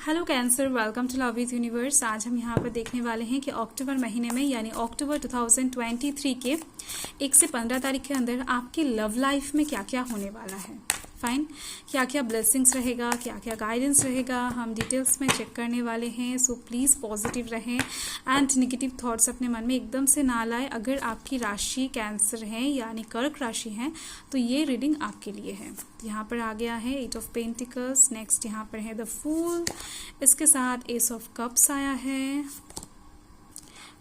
Hello Cancer, welcome to love with universe. आज हम यहाँ पर देखने वाले हैं कि अक्टूबर महीने में यानी अक्टूबर 2023 के 1 से 15 तारीख के अंदर आपकी लव लाइफ में क्या क्या होने वाला है। फाइन, क्या क्या ब्लेसिंग्स रहेगा, क्या क्या गाइडेंस रहेगा, हम डिटेल्स में चेक करने वाले हैं। सो प्लीज़ पॉजिटिव रहें एंड नेगेटिव थॉट्स अपने मन में एकदम से ना लाए। अगर आपकी राशि कैंसर है यानी कर्क राशि है तो ये रीडिंग आपके लिए है। यहाँ पर आ गया है 8 ऑफ पेंटिकल्स, नेक्स्ट यहाँ पर है द फूल, इसके साथ एस ऑफ कप्स आया है,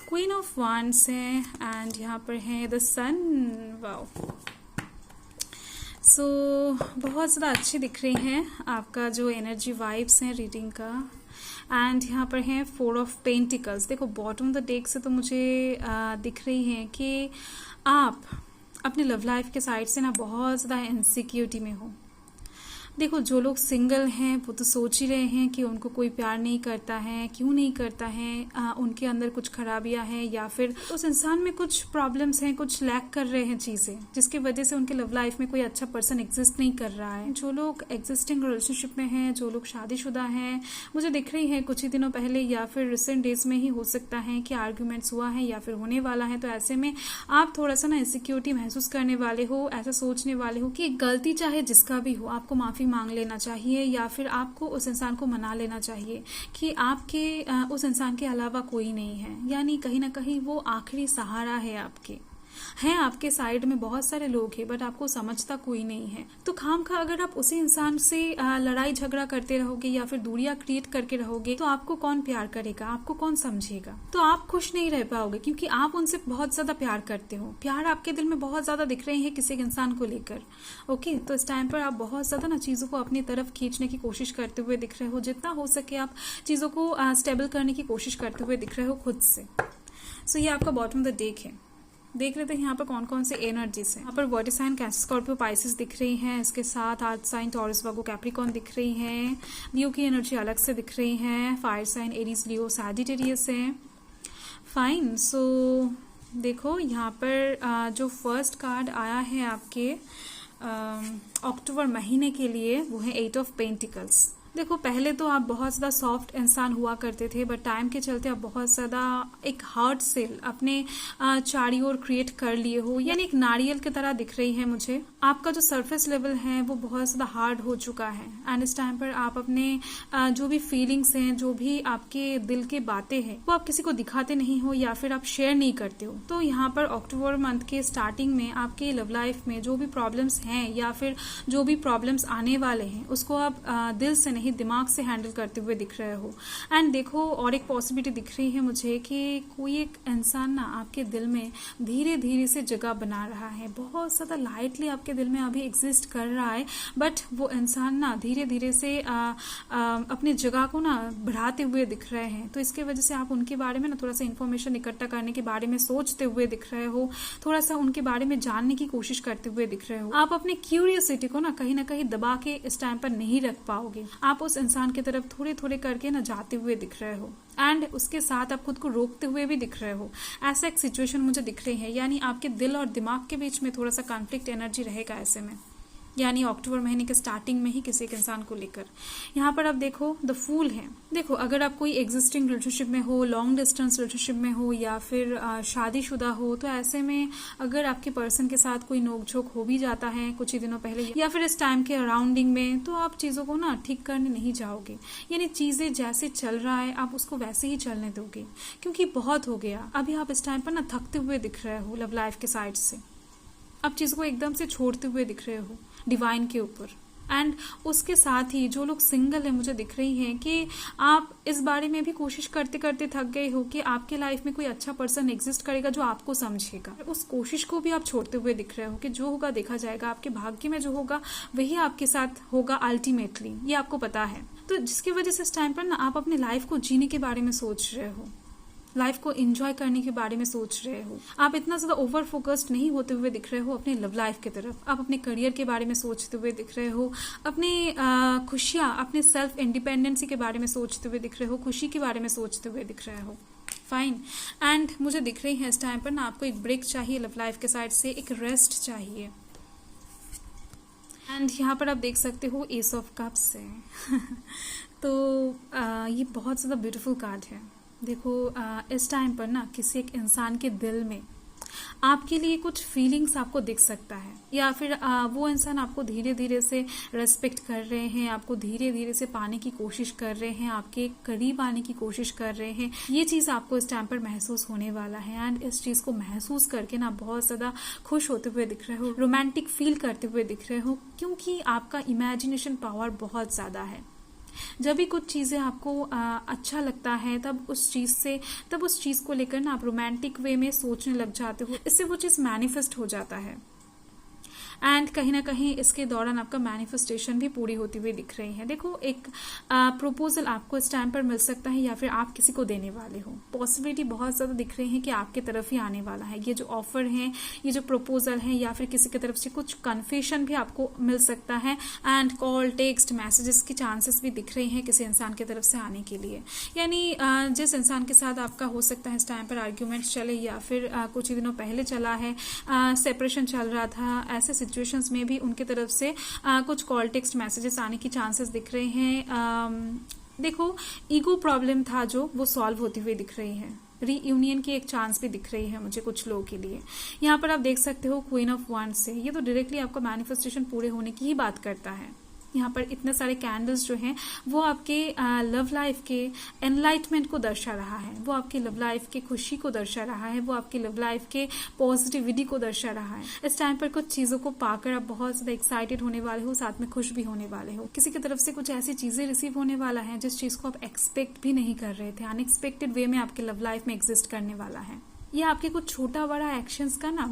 क्वीन ऑफ वांड्स है एंड यहाँ पर है द सन। वाओ, सो बहुत ज़्यादा अच्छी दिख रही हैं आपका जो एनर्जी वाइब्स हैं रीडिंग का। एंड यहाँ पर है 4 ऑफ पेंटिकल्स। देखो बॉटम द डेक से तो मुझे दिख रही है कि आप अपने लव लाइफ के साइड से ना बहुत ज़्यादा इनसिक्योरिटी में हो। देखो जो लोग सिंगल हैं वो तो सोच ही रहे हैं कि उनको कोई प्यार नहीं करता है, क्यों नहीं करता है, उनके अंदर कुछ खराबियां हैं या फिर उस इंसान में कुछ प्रॉब्लम्स हैं, कुछ लैक कर रहे हैं चीज़ें, जिसकी वजह से उनके लव लाइफ में कोई अच्छा पर्सन एग्जिस्ट नहीं कर रहा है। जो लोग एग्जिस्टिंग रिलेशनशिप में हैं, जो लोग शादीशुदा हैं, मुझे दिख रही है कुछ ही दिनों पहले या फिर रिसेंट डेज में ही हो सकता है कि आर्ग्यूमेंट्स हुआ है या फिर होने वाला है। तो ऐसे में आप थोड़ा सा ना इनसिक्योरिटी महसूस करने वाले हो, ऐसा सोचने वाले हो कि गलती चाहे जिसका भी हो आपको माफ़ी मांग लेना चाहिए या फिर आपको उस इंसान को मना लेना चाहिए कि आपके उस इंसान के अलावा कोई नहीं है, यानी कहीं ना कहीं वो आखिरी सहारा है आपके। हैं आपके साइड में बहुत सारे लोग हैं बट आपको समझता कोई नहीं है। तो खामखा अगर आप उसी इंसान से लड़ाई झगड़ा करते रहोगे या फिर दूरियां क्रिएट करके रहोगे तो आपको कौन प्यार करेगा, आपको कौन समझेगा। तो आप खुश नहीं रह पाओगे क्योंकि आप उनसे बहुत ज्यादा प्यार करते हो, प्यार आपके दिल में बहुत ज्यादा दिख रहे हैं किसी इंसान को लेकर। ओके, तो इस टाइम पर आप बहुत ज्यादा ना चीजों को अपनी तरफ खींचने की कोशिश करते हुए दिख रहे हो। जितना हो सके आप चीजों को स्टेबल करने की कोशिश करते हुए दिख रहे हो खुद से। सो ये आपका बॉटम द डेक है। देख लेते हैं यहाँ पर कौन कौन से एनर्जीज हैं। यहाँ पर water sign Cancer Scorpio Pisces दिख रही हैं, इसके साथ earth sign Taurus Virgo Capricorn दिख रही है, लियो की एनर्जी अलग से दिख रही है, fire sign Aries Leo Sagittarius है। फाइन, सो देखो यहाँ पर जो फर्स्ट कार्ड आया है आपके अक्टूबर महीने के लिए वो है 8 ऑफ पेंटिकल्स। देखो पहले तो आप बहुत ज्यादा सॉफ्ट इंसान हुआ करते थे बट टाइम के चलते आप बहुत ज्यादा एक हार्ड सेल अपने चारी ओर क्रिएट कर लिए हो, यानी एक नारियल की तरह दिख रही है मुझे। आपका जो सरफेस लेवल है वो बहुत ज्यादा हार्ड हो चुका है एंड इस टाइम पर आप अपने जो भी फीलिंग्स हैं, जो भी आपके दिल की बातें हैं वो आप किसी को दिखाते नहीं हो या फिर आप शेयर नहीं करते हो। तो यहाँ पर अक्टूबर मंथ के स्टार्टिंग में आपके लव लाइफ में जो भी प्रॉब्लम्स हैं या फिर जो भी प्रॉब्लम्स आने वाले हैं उसको आप दिल से दिमाग से हैंडल करते हुए दिख रहे हो। एंड देखो और एक पॉसिबिलिटी दिख रही है मुझे कि कोई एक इंसान ना आपके दिल में धीरे धीरे से जगह बना रहा है, बहुत ज्यादा लाइटली आपके दिल में अभी एग्जिस्ट कर रहा है बट वो इंसान ना धीरे धीरे से अपनी जगह को ना बढ़ाते हुए दिख रहे हैं। तो इसके वजह से आप उनके बारे में ना थोड़ा सा इन्फॉर्मेशन इकट्ठा करने के बारे में सोचते हुए दिख रहे हो, थोड़ा सा उनके बारे में जानने की कोशिश करते हुए दिख रहे हो। आप अपने क्यूरियोसिटी को ना कहीं दबा के इस टाइम पर नहीं रख पाओगे, आप उस इंसान की तरफ थोड़े थोड़े करके ना जाते हुए दिख रहे हो एंड उसके साथ आप खुद को रोकते हुए भी दिख रहे हो। ऐसा एक सिचुएशन मुझे दिख रही है, यानी आपके दिल और दिमाग के बीच में थोड़ा सा कॉन्फ्लिक्ट एनर्जी रहेगा ऐसे में, यानी अक्टूबर महीने के स्टार्टिंग में ही किसी एक इंसान को लेकर। यहाँ पर आप देखो द फूल है। देखो अगर आप कोई एग्जिस्टिंग रिलेशनशिप में हो, लॉन्ग डिस्टेंस रिलेशनशिप में हो या फिर शादीशुदा हो, तो ऐसे में अगर आपके पर्सन के साथ कोई नोकझोंक हो भी जाता है कुछ ही दिनों पहले या फिर इस टाइम के अराउंडिंग में, तो आप चीजों को ना ठीक करने नहीं जाओगे, यानी चीजें जैसे चल रहा है आप उसको वैसे ही चलने दोगे क्योंकि बहुत हो गया। अभी आप इस टाइम पर ना थकते हुए दिख रहे हो लव लाइफ के साइड से, आप चीजों को एकदम से छोड़ते हुए दिख रहे हो डिवाइन के ऊपर। एंड उसके साथ ही जो लोग सिंगल है मुझे दिख रही हैं कि आप इस बारे में भी कोशिश करते करते थक गए हो कि आपके लाइफ में कोई अच्छा पर्सन एग्जिस्ट करेगा जो आपको समझेगा। उस कोशिश को भी आप छोड़ते हुए दिख रहे हो कि जो होगा देखा जाएगा, आपके भाग्य में जो होगा वही आपके साथ होगा अल्टीमेटली, ये आपको पता है। तो जिसकी वजह से इस टाइम पर ना आप अपनी लाइफ को जीने के बारे में सोच रहे हो, लाइफ को एंजॉय करने के बारे में सोच रहे हो। आप इतना ज्यादा ओवर फोकस्ड नहीं होते हुए दिख रहे हो अपने लव लाइफ की तरफ, आप अपने करियर के बारे में सोचते हुए दिख रहे हो, अपने खुशियां, अपने सेल्फ इंडिपेंडेंसी के बारे में सोचते हुए दिख रहे हो, खुशी के बारे में सोचते हुए दिख रहे हो। फाइन, एंड मुझे दिख रही है इस टाइम पर ना आपको एक ब्रेक चाहिए लव लाइफ के साइड से, एक रेस्ट चाहिए। एंड यहाँ पर आप देख सकते हो एस ऑफ कप्स है तो ये बहुत ज़्यादा ब्यूटीफुल कार्ड है। देखो इस टाइम पर ना किसी एक इंसान के दिल में आपके लिए कुछ फीलिंग्स आपको दिख सकता है, या फिर वो इंसान आपको धीरे धीरे से रेस्पेक्ट कर रहे हैं, आपको धीरे धीरे से पाने की कोशिश कर रहे हैं, आपके करीब आने की कोशिश कर रहे हैं। ये चीज आपको इस टाइम पर महसूस होने वाला है एंड इस चीज को महसूस करके ना बहुत ज्यादा खुश होते हुए दिख रहे हो, रोमांटिक फील करते हुए दिख रहे हो, क्योंकि आपका इमेजिनेशन पावर बहुत ज्यादा है। जब भी कुछ चीजें आपको अच्छा लगता है तब उस चीज को लेकर ना आप रोमांटिक वे में सोचने लग जाते हो, इससे वो चीज मैनिफेस्ट हो जाता है एंड कहीं ना कहीं इसके दौरान आपका मैनिफेस्टेशन भी पूरी होती हुई दिख रही है। देखो एक प्रपोजल आपको इस टाइम पर मिल सकता है या फिर आप किसी को देने वाले हो। पॉसिबिलिटी बहुत ज्यादा दिख रही है कि आपके तरफ ही आने वाला है ये जो ऑफर है, ये जो प्रपोजल है, या फिर किसी की तरफ से कुछ कन्फेशन भी आपको मिल सकता है एंड कॉल, टेक्स्ट, मैसेजेस की चांसेस भी दिख रही हैं किसी इंसान की तरफ से आने के लिए। यानी जिस इंसान के साथ आपका हो सकता है इस टाइम पर आर्ग्यूमेंट चले या फिर कुछ ही दिनों पहले चला है, सेपरेशन चल रहा था, ऐसे सिचुएशंस में भी उनके तरफ से कुछ कॉल, टेक्स्ट, मैसेजेस आने की चांसेस दिख रहे हैं। देखो ईगो प्रॉब्लम था जो वो सॉल्व होती हुई दिख रही है, रीयूनियन की एक चांस भी दिख रही है मुझे कुछ लोगों के लिए। यहाँ पर आप देख सकते हो क्वीन ऑफ वांड्स से, ये तो डायरेक्टली आपका मैनिफेस्टेशन पूरे होने की ही बात करता है। यहाँ पर इतने सारे कैंडल्स जो हैं वो आपके लव लाइफ के एनलाइटमेंट को दर्शा रहा है, वो आपके लव लाइफ के खुशी को दर्शा रहा है, वो आपके लव लाइफ के पॉजिटिविटी को दर्शा रहा है। इस टाइम पर कुछ चीजों को पाकर आप बहुत ज्यादा एक्साइटेड होने वाले हो, साथ में खुश भी होने वाले हो। किसी की तरफ से कुछ ऐसी चीजें रिसीव होने वाला है जिस चीज को आप एक्सपेक्ट भी नहीं कर रहे थे, अनएक्सपेक्टेड वे में आपके लव लाइफ में एग्जिस्ट करने वाला है। या आपके कुछ छोटा बड़ा एक्शंस का ना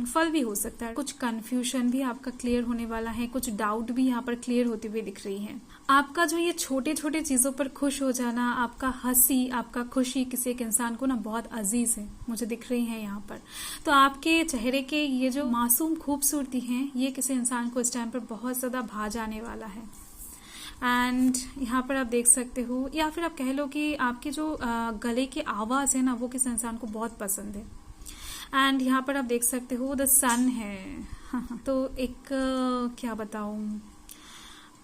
फल भी हो सकता है। कुछ कंफ्यूजन भी आपका क्लियर होने वाला है, कुछ डाउट भी यहाँ पर क्लियर होती हुई दिख रही है। आपका जो ये छोटे छोटे चीजों पर खुश हो जाना, आपका हंसी, आपका खुशी किसी एक इंसान को ना बहुत अजीज है मुझे दिख रही है यहाँ पर। तो आपके चेहरे के ये जो मासूम खूबसूरती है ये किसी इंसान को इस टाइम पर बहुत ज्यादा भा जाने वाला है। एंड यहाँ पर आप देख सकते हो, या फिर आप कह लो कि आपके जो गले की आवाज है ना वो किस इंसान को बहुत पसंद है। एंड यहाँ पर आप देख सकते हो द सन है। तो एक क्या बताऊं,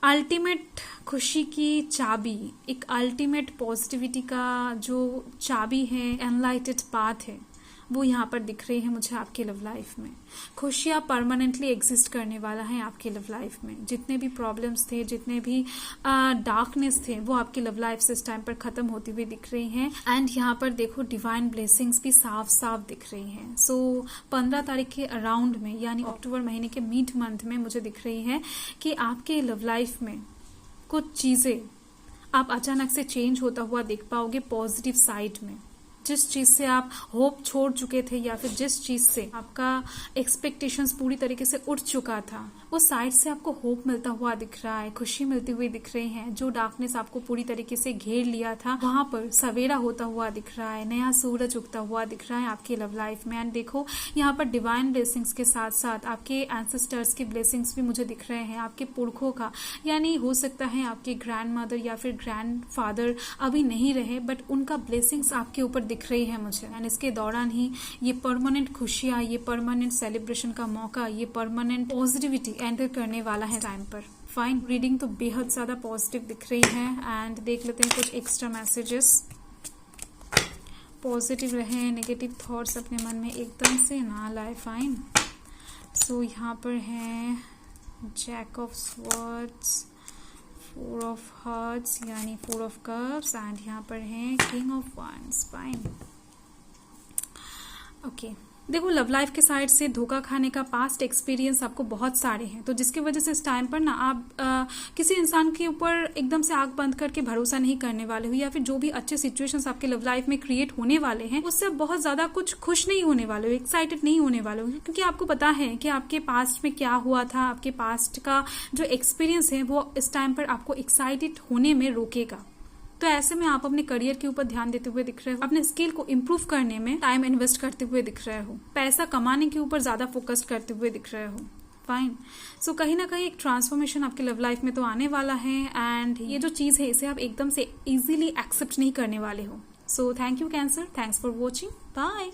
अल्टीमेट खुशी की चाबी, एक अल्टीमेट पॉजिटिविटी का जो चाबी है, एनलाइटेड पाथ है, वो यहाँ पर दिख रही है मुझे आपके लव लाइफ में। खुशियां परमानेंटली एग्जिस्ट करने वाला है आपके लव लाइफ में। जितने भी प्रॉब्लम्स थे, जितने भी डार्कनेस थे, वो आपके लव लाइफ से इस टाइम पर खत्म होती हुई दिख रही हैं। एंड यहाँ पर देखो डिवाइन ब्लेसिंग्स भी साफ साफ दिख रही हैं। सो 15 तारीख के अराउंड में, यानी अक्टूबर महीने के मिड मंथ में मुझे दिख रही है कि आपके लव लाइफ में कुछ चीजें आप अचानक से चेंज होता हुआ देख पाओगे पॉजिटिव साइड में। जिस चीज से आप होप छोड़ चुके थे या फिर जिस चीज से आपका एक्सपेक्टेशंस पूरी तरीके से उठ चुका था, उस साइड से आपको होप मिलता हुआ दिख रहा है, खुशी मिलती हुई दिख रही है। जो डार्कनेस आपको पूरी तरीके से घेर लिया था वहां पर सवेरा होता हुआ दिख रहा है, नया सूरज उगता हुआ दिख रहा है आपकी लव लाइफ में। एंड देखो यहाँ पर डिवाइन ब्लेसिंग्स के साथ साथ आपके एंसेस्टर्स की ब्लेसिंग्स भी मुझे दिख रहे हैं, आपके पुरखों का, यानी हो सकता है आपके ग्रैंड मदर या फिर ग्रैंड फादर अभी नहीं रहे बट उनका ब्लेसिंग्स आपके ऊपर दिख रही है मुझे। एंड इसके दौरान ही ये परमानेंट खुशियां, ये परमानेंट सेलिब्रेशन का मौका, ये परमानेंट पॉजिटिविटी एंटर करने वाला है टाइम पर। फाइन, रीडिंग तो बेहद ज्यादा पॉजिटिव दिख रही है। एंड देख लेते हैं कुछ एक्स्ट्रा मैसेजेस। पॉजिटिव रहे, नेगेटिव थॉट्स अपने मन में एकदम से ना लाए। फाइन, सो यहाँ पर है jack of swords, 4 of hearts यानी 4 ऑफ कप्स, एंड यहाँ पर है king of wands. Fine, okay. देखो लव लाइफ के साइड से धोखा खाने का पास्ट एक्सपीरियंस आपको बहुत सारे हैं, तो जिसकी वजह से इस टाइम पर ना आप किसी इंसान के ऊपर एकदम से आंख बंद करके भरोसा नहीं करने वाले हो, या फिर जो भी अच्छे सिचुएशंस आपके लव लाइफ में क्रिएट होने वाले हैं उससे बहुत ज्यादा कुछ खुश नहीं होने वाले हो, एक्साइटेड नहीं होने वाले हो, क्योंकि आपको पता है कि आपके पास्ट में क्या हुआ था। आपके पास्ट का जो एक्सपीरियंस है वो इस टाइम पर आपको एक्साइटेड होने में रोकेगा। तो ऐसे में आप अपने करियर के ऊपर ध्यान देते हुए दिख रहे हो, अपने स्किल को इम्प्रूव करने में टाइम इन्वेस्ट करते हुए दिख रहे हो, पैसा कमाने के ऊपर ज्यादा फोकस करते हुए दिख रहे हो। फाइन, सो कहीं ना कहीं एक ट्रांसफॉर्मेशन आपके लव लाइफ में तो आने वाला है। एंड ये जो चीज है इसे आप एकदम से इजीली एक्सेप्ट नहीं करने वाले हो। So thank you Cancer, thanks for watching, bye.